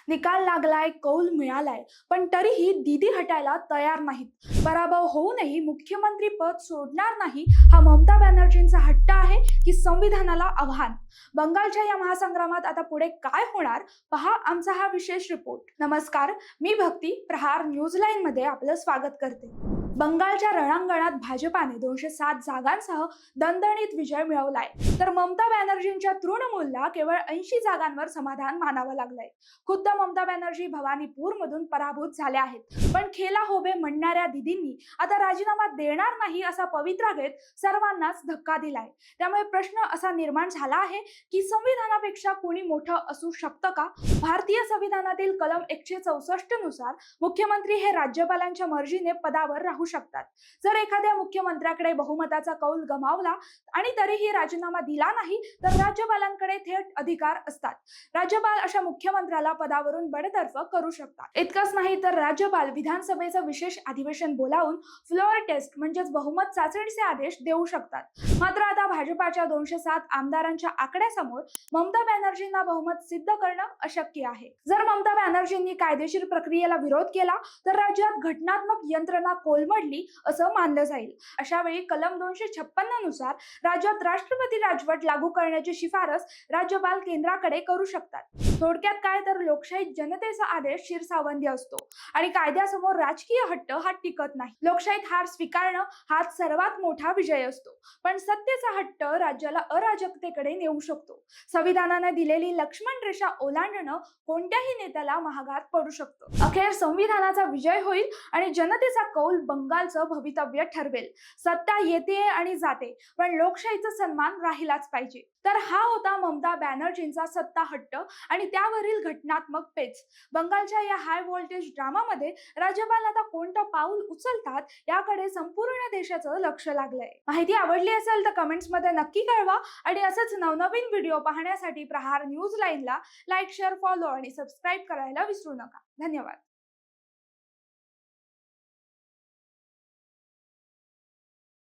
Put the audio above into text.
निकाल लागलाय, कौल मिळालाय, पण तरीही दीदी हटायला तयार नाहीत. पराभव होऊनही मुख्यमंत्री पद सोडणार नाही हा ममता बॅनर्जींचा हट्ट आहे की संविधानाला आव्हान? बंगालच्या या महासंग्रामात आता पुढे काय होणार, पहा आमचा हा विशेष रिपोर्ट. नमस्कार, मी भक्ती, प्रहार न्यूजलाईन मध्ये आपलं स्वागत करते. बंगालच्या रणांगणात भाजपाने 207 जागांसह दणदणीत विजय मिळवलाय, तर ममता बॅनर्जींच्या तृणमूलला केवळ 80 जागांवर समाधान मानावं लागलंय. खुद्द ममता बॅनर्जी भवानीपूर मधून पराभूत झाल्या आहेत, पण खेला होबे म्हणणाऱ्या दीदींनी आता राजीनामा देणार नाही असा पवित्रा घेत सर्वांनाच धक्का दिलाय. त्यामुळे प्रश्न असा निर्माण झाला आहे की संविधानापेक्षा कोणी मोठं असू शकतं का? भारतीय संविधानातील कलम 164 नुसार मुख्यमंत्री हे राज्यपालांच्या मर्जीने पदावर राहू शकतात. जर एखाद्या मुख्यमंत्र्याकडे बहुमताचा कौल गमावला आणि तरीही राजीनामा दिला नाही तर राज्यपालांकडे थेट अधिकार असतात. राज्यपाल अशा मुख्यमंत्र्याला पदावरून बडतर्फ करू शकतात. इतकंच नाही तर राज्यपाल विधानसभेचं विशेष अधिवेशन बोलावून फ्लोअर टेस्ट म्हणजेच बहुमत चाचणीचे आदेश देऊ शकतात. मात्र आता भाजपाच्या 207 आमदारांच्या आकड्यासमोर ममता बॅनर्जींना बहुमत सिद्ध करणं अशक्य आहे. जर ममता बॅनर्जींनी कायदेशीर प्रक्रियेला विरोध केला तर राज्यात घटनात्मक यंत्रणा कोलमडली असं मानलं जाईल. अशा वेळी कलम 256 नुसार राज्यात राष्ट्रपती राजवट लागू करण्याची शिफारस राज्यपाल केंद्राकडे करू शकतात. थोडक्यात काय तर लोकशाहीत जनतेचा आदेश शिरसावंदी असतो आणि कायद्यासमोर राजकीय हट्ट हा टिकत नाही. लोकशाहीत हार स्वीकारणं हाच सर्वात मोठा विजय असतो, पण सत्तेचा हट्ट राज्याला अराजकतेकडे नेऊ शकतो. संविधानाने दिलेली लक्ष्मण रेषा ओलांडणं कोणत्याही नेत्याला महागात पडू शकतं. अखेर संविधानाचा विजय होईल आणि जनतेचा कौल बंगालचं भवितव्य ठरवेल. सत्ता येते आणि जाते, पण लोकशाहीचा सन्मान राहिलाच पाहिजे. तर हा होता ममता बॅनर्जींचा सत्ता हट्ट आणि त्यावरील घटनात्मक पेच. बंगालच्या या हाय व्होल्टेज ड्रामामध्ये राज्यपाल आता कोणतं पाऊल उचलतात याकडे संपूर्ण देशाचं लक्ष लागलंय. माहिती आवडली असेल तर कमेंट्स मध्ये नक्की कळवा आणि असंच नवनवीन व्हिडिओ पाहण्यासाठी प्रहार न्यूज लाईनला लाईक, शेअर, फॉलो आणि सबस्क्राईब करायला विसरू नका. धन्यवाद.